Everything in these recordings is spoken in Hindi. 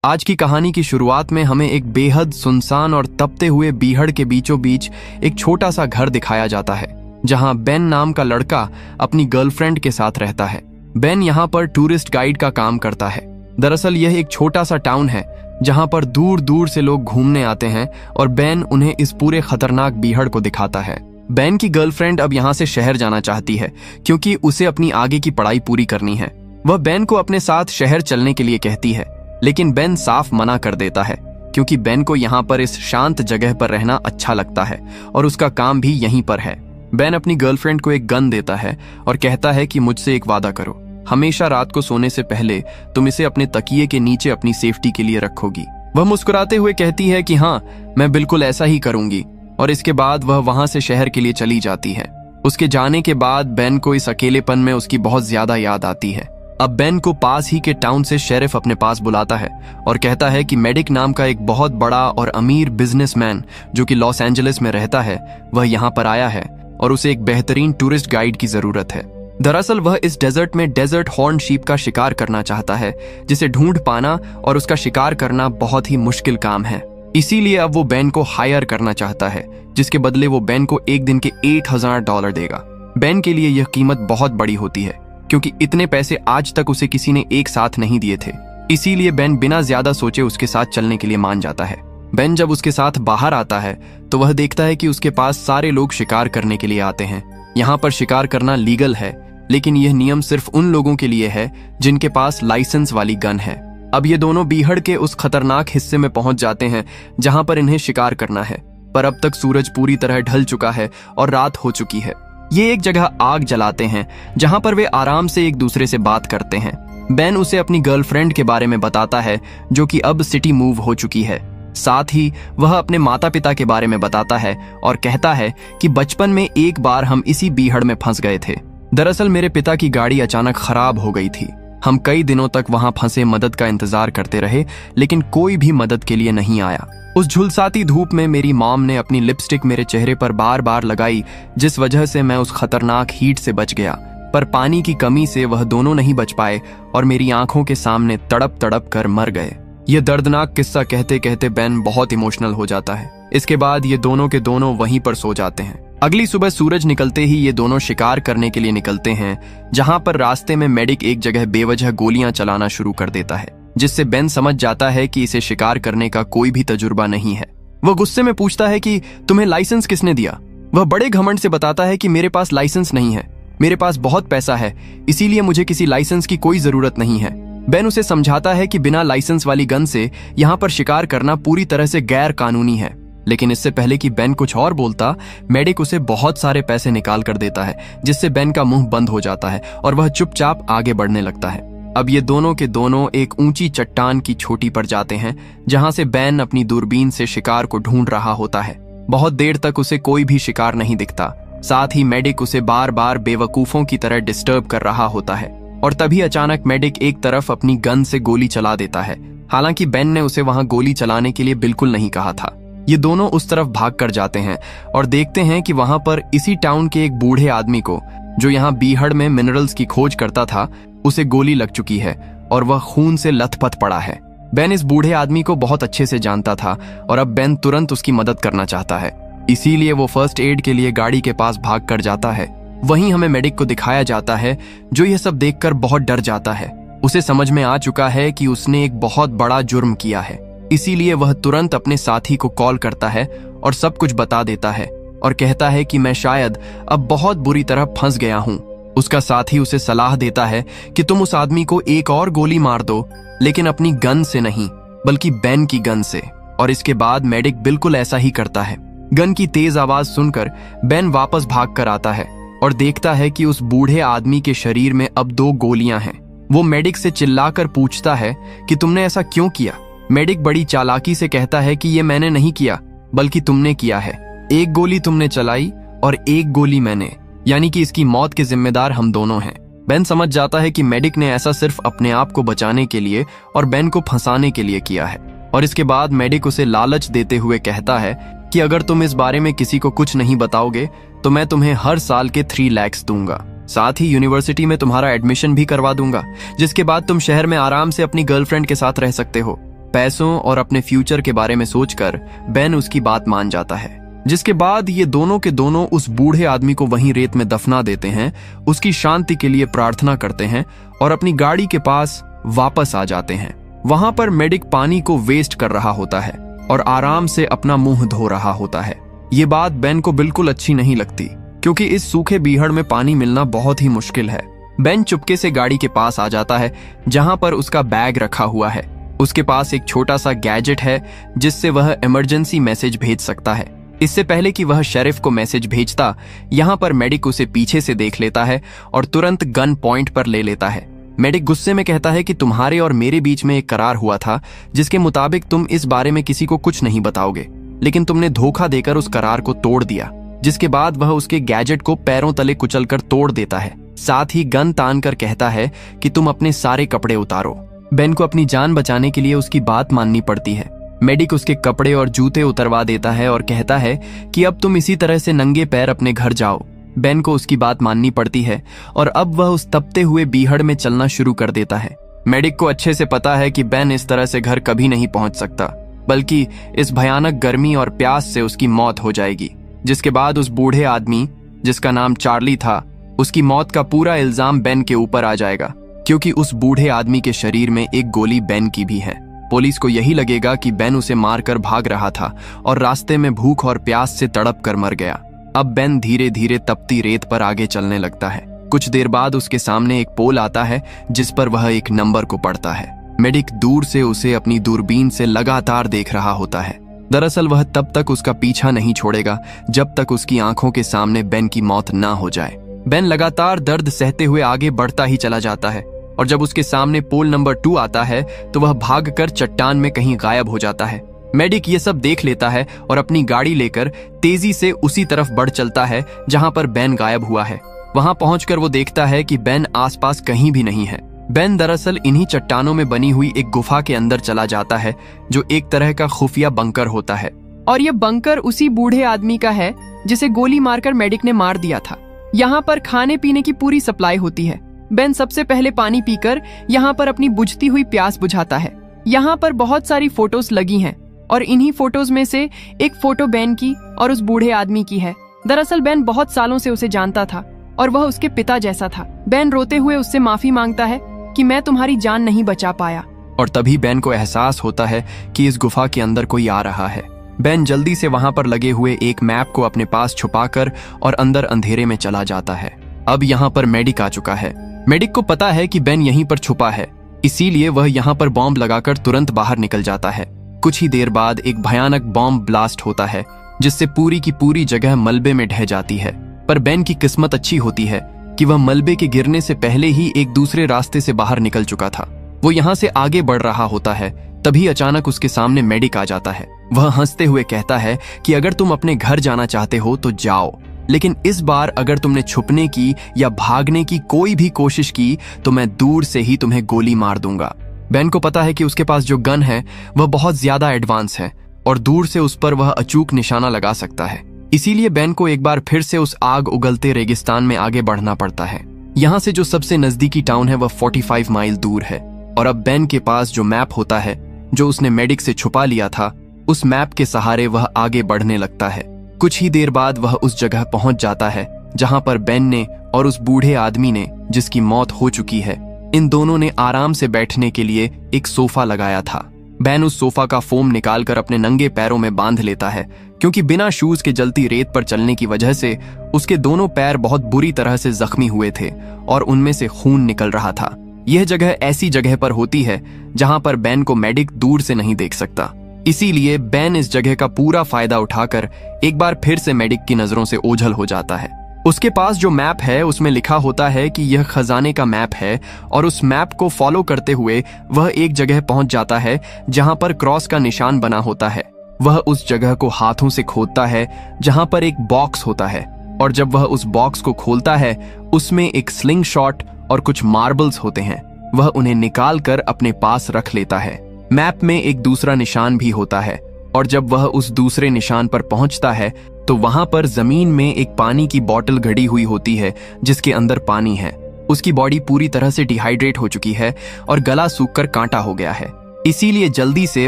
आज की कहानी की शुरुआत में हमें एक बेहद सुनसान और तपते हुए बीहड़ के बीचों बीच एक छोटा सा घर दिखाया जाता है, जहां बेन नाम का लड़का अपनी गर्लफ्रेंड के साथ रहता है। बेन यहाँ पर टूरिस्ट गाइड का काम करता है। दरअसल यह एक छोटा सा टाउन है जहां पर दूर दूर से लोग घूमने आते हैं और बेन उन्हें इस पूरे खतरनाक बीहड़ को दिखाता है। बेन की गर्लफ्रेंड अब यहाँ से शहर जाना चाहती है क्योंकि उसे अपनी आगे की पढ़ाई पूरी करनी है। वह बेन को अपने साथ शहर चलने के लिए कहती है, लेकिन बेन साफ मना कर देता है क्योंकि बेन को यहाँ पर इस शांत जगह पर रहना अच्छा लगता है और उसका काम भी यहीं पर है। बेन अपनी गर्लफ्रेंड को एक गन देता है और कहता है कि मुझसे एक वादा करो, हमेशा रात को सोने से पहले तुम इसे अपने तकिए के नीचे अपनी सेफ्टी के लिए रखोगी। वह मुस्कुराते हुए कहती है कि हाँ, मैं बिल्कुल ऐसा ही करूंगी, और इसके बाद वह वहां से शहर के लिए चली जाती है। उसके जाने के बाद बेन को इस अकेलेपन में उसकी बहुत ज्यादा याद आती है। अब बेन को पास ही के टाउन से शेरिफ अपने पास बुलाता है और कहता है कि मेडिक नाम का एक बहुत बड़ा और अमीर बिजनेसमैन जो कि लॉस एंजलिस में रहता है, वह यहाँ पर आया है और उसे एक बेहतरीन टूरिस्ट गाइड की जरूरत है। दरअसल वह इस डेजर्ट में डेजर्ट हॉर्न शीप का शिकार करना चाहता है, जिसे ढूंढ पाना और उसका शिकार करना बहुत ही मुश्किल काम है। इसीलिए अब वो बेन को हायर करना चाहता है, जिसके बदले वो बेन को एक दिन के $8,000 देगा। बेन के लिए यह कीमत बहुत बड़ी होती है क्योंकि इतने पैसे आज तक उसे किसी ने एक साथ नहीं दिए थे। इसीलिए बेन बिना ज्यादा सोचे उसके साथ चलने के लिए मान जाता है। बेन जब उसके साथ बाहर आता है तो वह देखता है कि उसके पास सारे लोग शिकार करने के लिए आते हैं। यहाँ पर शिकार करना लीगल है, लेकिन यह नियम सिर्फ उन लोगों के लिए है जिनके पास लाइसेंस वाली गन है। अब ये दोनों बीहड़ के उस खतरनाक हिस्से में पहुंच जाते हैं जहां पर इन्हें शिकार करना है, पर अब तक सूरज पूरी तरह ढल चुका है और रात हो चुकी है। ये एक जगह आग जलाते हैं जहां पर वे आराम से एक दूसरे से बात करते हैं। बेन उसे अपनी गर्लफ्रेंड के बारे में बताता है जो कि अब सिटी मूव हो चुकी है। साथ ही वह अपने माता पिता के बारे में बताता है और कहता है कि बचपन में एक बार हम इसी बीहड़ में फंस गए थे। दरअसल मेरे पिता की गाड़ी अचानक खराब हो गई थी। हम कई दिनों तक वहां फंसे मदद का इंतजार करते रहे, लेकिन कोई भी मदद के लिए नहीं आया। उस झुलसाती धूप में मेरी मॉम ने अपनी लिपस्टिक मेरे चेहरे पर बार बार लगाई, जिस वजह से मैं उस खतरनाक हीट से बच गया, पर पानी की कमी से वह दोनों नहीं बच पाए और मेरी आंखों के सामने तड़प तड़प कर मर गए। यह दर्दनाक किस्सा कहते कहते बेन बहुत इमोशनल हो जाता है। इसके बाद ये दोनों के दोनों वहीं पर सो जाते हैं। अगली सुबह सूरज निकलते ही ये दोनों शिकार करने के लिए निकलते हैं, जहां पर रास्ते में मेडिक एक जगह बेवजह गोलियां चलाना शुरू कर देता है, जिससे बेन समझ जाता है कि इसे शिकार करने का कोई भी तजुर्बा नहीं है। वह गुस्से में पूछता है कि तुम्हें लाइसेंस किसने दिया। वह बड़े घमंड से बताता है कि मेरे पास लाइसेंस नहीं है, मेरे पास बहुत पैसा है, इसीलिए मुझे किसी लाइसेंस की कोई जरूरत नहीं है। बेन उसे समझाता है कि बिना लाइसेंस वाली गन से यहाँ पर शिकार करना पूरी तरह से गैर कानूनी है, लेकिन इससे पहले कि बेन कुछ और बोलता, मेडिक उसे बहुत सारे पैसे निकाल कर देता है, जिससे बेन का मुंह बंद हो जाता है और वह चुपचाप आगे बढ़ने लगता है। अब ये दोनों के दोनों एक ऊंची चट्टान की चोटी पर जाते हैं, जहां से बेन अपनी दूरबीन से शिकार को ढूंढ रहा होता है। बहुत देर तक उसे कोई भी शिकार नहीं दिखता। साथ ही मेडिक उसे बार बार बेवकूफों की तरह डिस्टर्ब कर रहा होता है, और तभी अचानक मेडिक एक तरफ अपनी गन से गोली चला देता है। हालांकि बेन ने उसे वहां गोली चलाने के लिए बिल्कुल नहीं कहा था। ये दोनों उस तरफ भाग कर जाते हैं और देखते हैं कि वहां पर इसी टाउन के एक बूढ़े आदमी को, जो यहाँ बीहड़ में मिनरल्स की खोज करता था, उसे गोली लग चुकी है और वह खून से लथपथ पड़ा है। बेन इस बूढ़े आदमी को बहुत अच्छे से जानता था और अब बेन तुरंत उसकी मदद करना चाहता है। इसीलिए वो फर्स्ट एड के लिए गाड़ी के पास भाग कर जाता है। वहीं हमें मेडिक को दिखाया जाता है, जो यह सब देखकर बहुत डर जाता है। उसे समझ में आ चुका है कि उसने एक बहुत बड़ा जुर्म किया है, इसीलिए वह तुरंत अपने साथी को कॉल करता है और सब कुछ बता देता है और कहता है कि मैं शायद अब बहुत बुरी तरह फंस गया हूँ। उसका साथी उसे सलाह देता है कि तुम उस आदमी को एक और गोली मार दो, लेकिन अपनी गन से नहीं, बल्कि बेन की गन से। और इसके बाद मेडिक बिल्कुल ऐसा ही करता है। गन की तेज आवाज सुनकर बेन वापस भाग कर आता है और देखता है कि उस बूढ़े आदमी के शरीर में अब 2 गोलियां हैं। वो मेडिक से चिल्लाकर पूछता है कि तुमने ऐसा क्यों किया। मेडिक बड़ी चालाकी से कहता है कि ये मैंने नहीं किया, बल्कि तुमने किया है। एक गोली तुमने चलाई और एक गोली मैंने, यानी कि इसकी मौत के जिम्मेदार हम दोनों हैं। बेन समझ जाता है कि मेडिक ने ऐसा सिर्फ अपने आप को बचाने के लिए और बेन को फंसाने के लिए किया है। और इसके बाद मेडिक उसे लालच देते हुए कहता है कि अगर तुम इस बारे में किसी को कुछ नहीं बताओगे तो मैं तुम्हें हर साल के 3 लाख दूंगा। साथ ही यूनिवर्सिटी में तुम्हारा एडमिशन भी करवा दूंगा, जिसके बाद तुम शहर में आराम से अपनी गर्लफ्रेंड के साथ रह सकते हो। पैसों और अपने फ्यूचर के बारे में सोचकर बेन उसकी बात मान जाता है, जिसके बाद ये दोनों के दोनों उस बूढ़े आदमी को वहीं रेत में दफना देते हैं, उसकी शांति के लिए प्रार्थना करते हैं और अपनी गाड़ी के पास वापस आ जाते हैं। वहां पर मेडिक पानी को वेस्ट कर रहा होता है और आराम से अपना मुंह धो रहा होता है। ये बात बेन को बिल्कुल अच्छी नहीं लगती, क्योंकि इस सूखे बीहड़ में पानी मिलना बहुत ही मुश्किल है। बेन चुपके से गाड़ी के पास आ जाता है जहां पर उसका बैग रखा हुआ है। उसके पास एक छोटा सा गैजेट है जिससे वह इमरजेंसी मैसेज भेज सकता है। इससे पहले कि वह शेरिफ को मैसेज भेजता, यहाँ पर मेडिक उसे पीछे से देख लेता है और तुरंत गन पॉइंट पर ले लेता है। मेडिक गुस्से में कहता है कि तुम्हारे और मेरे बीच में एक करार हुआ था जिसके मुताबिक तुम इस बारे में किसी को कुछ नहीं बताओगे, लेकिन तुमने धोखा देकर उस करार को तोड़ दिया। जिसके बाद वह उसके गैजेट को पैरों तले कुचलकर तोड़ देता है, साथ ही गन तान कर कहता है कि तुम अपने सारे कपड़े उतारो। बेन को अपनी जान बचाने के लिए उसकी बात माननी पड़ती है। मेडिक उसके कपड़े और जूते उतरवा देता है और कहता है कि अब तुम इसी तरह से नंगे पैर अपने घर जाओ। बेन को उसकी बात माननी पड़ती है और अब वह उस तपते हुए बीहड़ में चलना शुरू कर देता है। मेडिक को अच्छे से पता है कि बेन इस तरह से घर कभी नहीं पहुंच सकता, बल्कि इस भयानक गर्मी और प्यास से उसकी मौत हो जाएगी। जिसके बाद उस बूढ़े आदमी, जिसका नाम चार्ली था, उसकी मौत का पूरा इल्जाम बेन के ऊपर आ जाएगा, क्योंकि उस बूढ़े आदमी के शरीर में एक गोली बेन की भी है। पुलिस को यही लगेगा कि बेन उसे मारकर भाग रहा था और रास्ते में भूख और प्यास से तड़प कर मर गया। अब बेन धीरे धीरे तपती रेत पर आगे चलने लगता है। कुछ देर बाद उसके सामने एक पोल आता है जिस पर वह एक नंबर को पढ़ता है। मेडिक दूर से उसे अपनी दूरबीन से लगातार देख रहा होता है। दरअसल वह तब तक उसका पीछा नहीं छोड़ेगा जब तक उसकी आंखों के सामने बेन की मौत ना हो जाए। बेन लगातार दर्द सहते हुए आगे बढ़ता ही चला जाता है और जब उसके सामने पोल नंबर 2 आता है तो वह भागकर चट्टान में कहीं गायब हो जाता है। मेडिक ये सब देख लेता है और अपनी गाड़ी लेकर तेजी से उसी तरफ बढ़ चलता है जहां पर बेन गायब हुआ है। वहां पहुंचकर वो देखता है कि बेन आसपास कहीं भी नहीं है। बेन दरअसल इन्हीं चट्टानों में बनी हुई एक गुफा के अंदर चला जाता है जो एक तरह का खुफिया बंकर होता है। और ये बंकर उसी बूढ़े आदमी का है जिसे गोली मारकर मेडिक ने मार दिया था। यहाँ पर खाने पीने की पूरी सप्लाई होती है। बेन सबसे पहले पानी पीकर यहाँ पर अपनी बुझती हुई प्यास बुझाता है। यहाँ पर बहुत सारी फोटोज लगी हैं और इन्हीं फोटोज में से एक फोटो बेन की और उस बूढ़े आदमी की है। दरअसल बेन बहुत सालों से उसे जानता था और वह उसके पिता जैसा था। बेन रोते हुए उससे माफी मांगता है कि मैं तुम्हारी जान नहीं बचा पाया। और तभी बेन को एहसास होता है कि इस गुफा के अंदर कोई आ रहा है। बेन जल्दी से वहां पर लगे हुए एक मैप को अपने पास छुपाकर और अंदर अंधेरे में चला जाता है। अब यहाँ पर मेडिक आ चुका है। मेडिक को पता है कि बेन यहीं पर छुपा है, इसीलिए वह यहाँ पर बॉम्ब लगाकर तुरंत बाहर निकल जाता है। कुछ ही देर बाद एक भयानक बॉम्ब ब्लास्ट होता है जिससे पूरी की पूरी जगह मलबे में ढह जाती है। पर बेन की किस्मत अच्छी होती है कि वह मलबे के गिरने से पहले ही एक दूसरे रास्ते से बाहर निकल चुका था। वो यहाँ से आगे बढ़ रहा होता है, तभी अचानक उसके सामने मेडिक आ जाता है। वह हंसते हुए कहता है कि अगर तुम अपने घर जाना चाहते हो तो जाओ, लेकिन इस बार अगर तुमने छुपने की या भागने की कोई भी कोशिश की तो मैं दूर से ही तुम्हें गोली मार दूंगा। बेन को पता है कि उसके पास जो गन है वह बहुत ज्यादा एडवांस है और दूर से उस पर वह अचूक निशाना लगा सकता है। इसीलिए बेन को एक बार फिर से उस आग उगलते रेगिस्तान में आगे बढ़ना पड़ता है। यहाँ से जो सबसे नजदीकी टाउन है वह 45 माइल दूर है और अब बेन के पास जो मैप होता है जो उसने मेडिक से छुपा लिया था, उस मैप के सहारे वह आगे बढ़ने लगता है। कुछ ही देर बाद वह उस जगह पहुंच जाता है जहां पर बेन ने और उस बूढ़े आदमी ने, जिसकी मौत हो चुकी है, इन दोनों ने आराम से बैठने के लिए एक सोफा लगाया था। बेन उस सोफा का फोम निकालकर अपने नंगे पैरों में बांध लेता है, क्योंकि बिना शूज के जलती रेत पर चलने की वजह से उसके दोनों पैर बहुत बुरी तरह से जख्मी हुए थे और उनमें से खून निकल रहा था। यह जगह ऐसी जगह पर होती है जहां पर बेन को मेडिक दूर से नहीं देख सकता। इसीलिए बेन इस जगह का पूरा फायदा उठाकर एक बार फिर से मेडिक की नजरों से ओझल हो जाता है। उसके पास जो मैप है उसमें लिखा होता है कि यह खजाने का मैप है और उस मैप को फॉलो करते हुए वह एक जगह पहुंच जाता है जहां पर क्रॉस का निशान बना होता है। वह उस जगह को हाथों से खोदता है जहां पर एक बॉक्स होता है और जब वह उस बॉक्स को खोलता है उसमें एक स्लिंग शॉट और कुछ मार्बल्स होते हैं। वह उन्हें निकाल कर अपने पास रख लेता है। मैप में एक दूसरा निशान भी होता है और जब वह उस दूसरे निशान पर पहुंचता है तो वहां पर जमीन में एक पानी की बोतल गड़ी हुई होती है जिसके अंदर पानी है। उसकी बॉडी पूरी तरह से डिहाइड्रेट हो चुकी है और गला सूखकर कांटा हो गया है। इसीलिए जल्दी से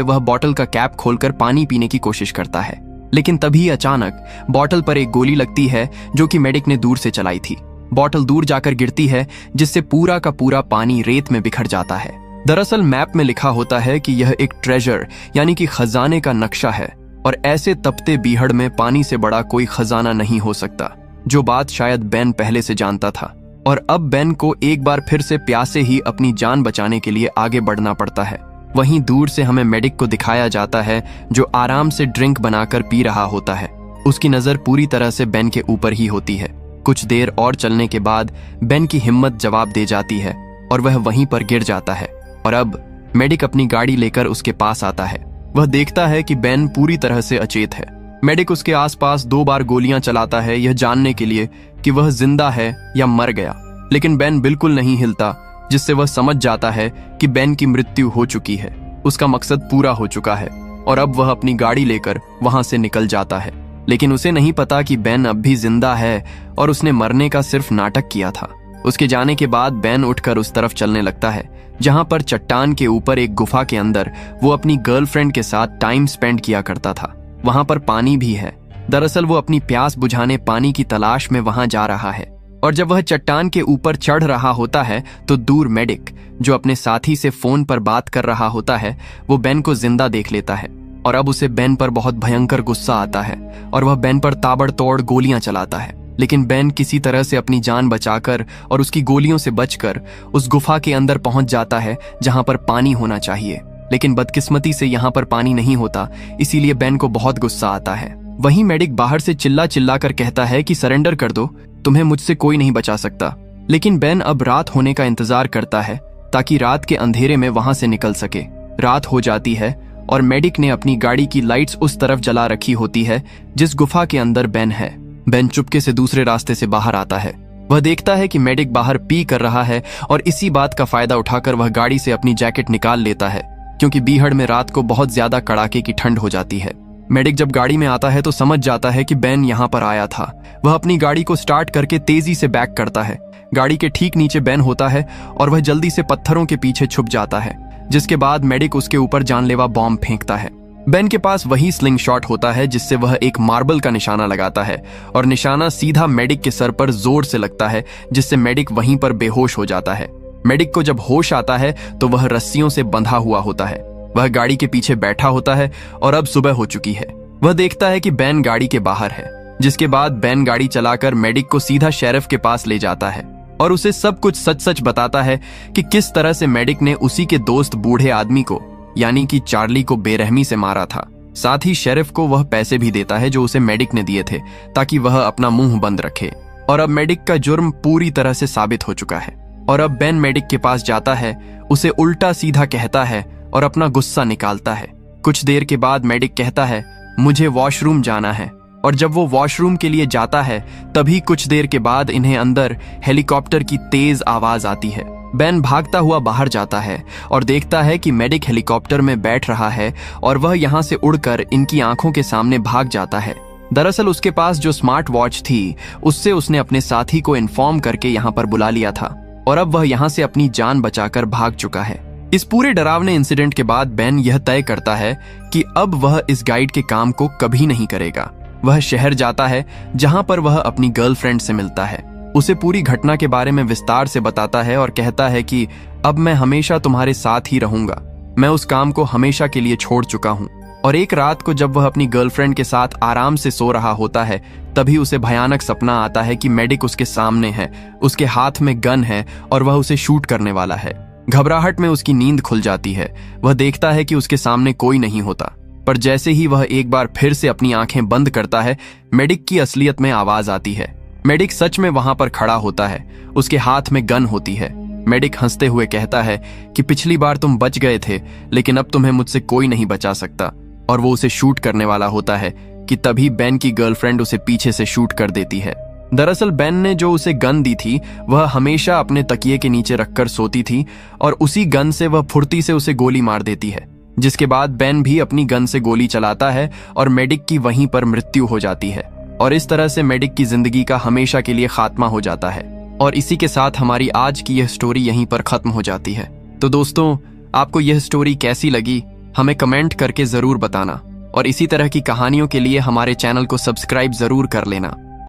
वह बॉटल का कैप खोलकर पानी पीने की कोशिश करता है, लेकिन तभी अचानक बॉटल पर एक गोली लगती है जो कि मेडिक ने दूर से चलाई थी। बॉटल दूर जाकर गिरती है, जिससे पूरा का पूरा पानी रेत में बिखर जाता है। दरअसल मैप में लिखा होता है कि यह एक ट्रेजर यानी कि खजाने का नक्शा है, और ऐसे तपते बीहड़ में पानी से बड़ा कोई खजाना नहीं हो सकता, जो बात शायद बेन पहले से जानता था। और अब बेन को एक बार फिर से प्यासे ही अपनी जान बचाने के लिए आगे बढ़ना पड़ता है। वहीं दूर से हमें मेडिक को दिखाया जाता है, जो आराम से ड्रिंक बनाकर पी रहा होता है। उसकी नजर पूरी तरह से बेन के ऊपर ही होती है। कुछ देर और चलने के बाद बेन की हिम्मत जवाब दे जाती है और वह वहीं पर गिर जाता है। और अब मेडिक अपनी गाड़ी लेकर उसके पास आता है। वह देखता है कि बेन पूरी तरह से अचेत है। मेडिक उसके आसपास 2 बार गोलियां चलाता है, यह जानने के लिए कि वह जिंदा है या मर गया, लेकिन बेन बिल्कुल नहीं हिलता, जिससे वह समझ जाता है कि बेन की मृत्यु हो चुकी है, उसका मकसद पूरा हो चुका है। और अब वह अपनी गाड़ी लेकर वहां से निकल जाता है। लेकिन उसे नहीं पता कि बेन अब भी जिंदा है और उसने मरने का सिर्फ नाटक किया था। उसके जाने के बाद बेन उठकर उस तरफ चलने लगता है जहां पर चट्टान के ऊपर एक गुफा के अंदर वो अपनी गर्लफ्रेंड के साथ टाइम स्पेंड किया करता था। वहां पर पानी भी है। दरअसल वो अपनी प्यास बुझाने पानी की तलाश में वहां जा रहा है। और जब वह चट्टान के ऊपर चढ़ रहा होता है तो दूर मेडिक, जो अपने साथी से फोन पर बात कर रहा होता है, वो बेन को जिंदा देख लेता है। और अब उसे बेन पर बहुत भयंकर गुस्सा आता है और वह बेन पर ताबड़तोड़ गोलियां चलाता है। लेकिन बेन किसी तरह से अपनी जान बचाकर और उसकी गोलियों से बचकर उस गुफा के अंदर पहुंच जाता है जहां पर पानी होना चाहिए। लेकिन बदकिस्मती से यहाँ पर पानी नहीं होता, इसीलिए बेन को बहुत गुस्सा आता है। वहीं मेडिक बाहर से चिल्ला चिल्ला कर कहता है कि सरेंडर कर दो, तुम्हें मुझसे कोई नहीं बचा सकता। लेकिन बेन अब रात होने का इंतजार करता है ताकि रात के अंधेरे में वहां से निकल सके। रात हो जाती है और मेडिक ने अपनी गाड़ी की लाइट्स उस तरफ जला रखी होती है जिस गुफा के अंदर बेन है। बेन चुपके से दूसरे रास्ते से बाहर आता है। वह देखता है कि मेडिक बाहर पी कर रहा है और इसी बात का फायदा उठाकर वह गाड़ी से अपनी जैकेट निकाल लेता है, क्योंकि बीहड़ में रात को बहुत ज्यादा कड़ाके की ठंड हो जाती है। मेडिक जब गाड़ी में आता है तो समझ जाता है कि बेन यहाँ पर आया था। वह अपनी गाड़ी को स्टार्ट करके तेजी से बैक करता है। गाड़ी के ठीक नीचे बेन होता है और वह जल्दी से पत्थरों के पीछे छुप जाता है, जिसके बाद मेडिक उसके ऊपर जानलेवा बॉम्ब फेंकता है। बेन के पास वही स्लिंग शॉट होता है जिससे वह एक मार्बल का निशाना लगाता है और निशाना सीधा मेडिक के सर पर जोर से लगता है, जिससे मेडिक वहीं पर बेहोश हो जाता है। मेडिक को जब होश आता है तो वह रस्सियों से बंधा हुआ होता है। वह गाड़ी के पीछे बैठा होता है और अब सुबह हो चुकी है। वह देखता है कि बेन गाड़ी के बाहर है, जिसके बाद बेन गाड़ी चलाकर मेडिक को सीधा शेरिफ के पास ले जाता है और उसे सब कुछ सच सच बताता है कि किस तरह से मेडिक ने उसी के दोस्त बूढ़े आदमी को, यानी कि चार्ली को बेरहमी से मारा था। साथ ही शेरिफ को वह पैसे भी देता है जो उसे मेडिक ने दिए थे ताकि वह अपना मुंह बंद रखे। और अब मेडिक का जुर्म पूरी तरह से साबित हो चुका है। और अब बेन मेडिक के पास जाता है, उसे उल्टा सीधा कहता है और अपना गुस्सा निकालता है। कुछ देर के बाद मेडिक कहता है, मुझे वॉशरूम जाना है। और जब वो वॉशरूम के लिए जाता है तभी कुछ देर के बाद इन्हें अंदर हेलीकॉप्टर की तेज आवाज आती है। बेन भागता हुआ बाहर जाता है और देखता है कि मेडिक हेलीकॉप्टर में बैठ रहा है और वह यहाँ से उड़कर इनकी आंखों के सामने भाग जाता है। दरअसल उसके पास जो स्मार्ट वॉच थी उससे उसने अपने साथी को इन्फॉर्म करके यहाँ पर बुला लिया था और अब वह यहाँ से अपनी जान बचाकर भाग चुका है। इस पूरे डरावने इंसिडेंट के बाद बेन यह तय करता है कि अब वह इस गाइड के काम को कभी नहीं करेगा। वह शहर जाता है जहां पर वह अपनी गर्लफ्रेंड से मिलता है, उसे पूरी घटना के बारे में विस्तार से बताता है और कहता है कि अब मैं हमेशा तुम्हारे साथ ही रहूंगा। मैं उस काम को हमेशा के लिए छोड़ चुका हूं। और एक रात को जब वह अपनी गर्लफ्रेंड के साथ आराम से सो रहा होता है तभी उसे भयानक सपना आता है कि मेडिक उसके सामने है, उसके हाथ में गन है और वह उसे शूट करने वाला है। घबराहट में उसकी नींद खुल जाती है। वह देखता है कि उसके सामने कोई नहीं होता, पर जैसे ही वह एक बार फिर से अपनी आंखें बंद करता है मेडिक की असलियत में आवाज आती है। मेडिक सच में वहां पर खड़ा होता है, उसके हाथ में गन होती है। मेडिक हंसते हुए कहता है कि पिछली बार तुम बच गए थे लेकिन अब तुम्हें मुझसे कोई नहीं बचा सकता। और वो उसे शूट करने वाला होता है कि तभी बेन की गर्लफ्रेंड उसे पीछे से शूट कर देती है। दरअसल बेन ने जो उसे गन दी थी वह हमेशा अपने तकिए के नीचे रखकर सोती थी और उसी गन से वह फुर्ती से उसे गोली मार देती है, जिसके बाद बेन भी अपनी गन से गोली चलाता है और मेडिक की वहीं पर मृत्यु हो जाती है। और इस तरह से मेडिक की जिंदगी का हमेशा के लिए खात्मा हो जाता है। और इसी के साथ हमारी आज की यह स्टोरी यहीं पर खत्म हो जाती है। तो दोस्तों, आपको यह स्टोरी कैसी लगी हमें कमेंट करके जरूर बताना और इसी तरह की कहानियों के लिए हमारे चैनल को सब्सक्राइब जरूर कर लेना।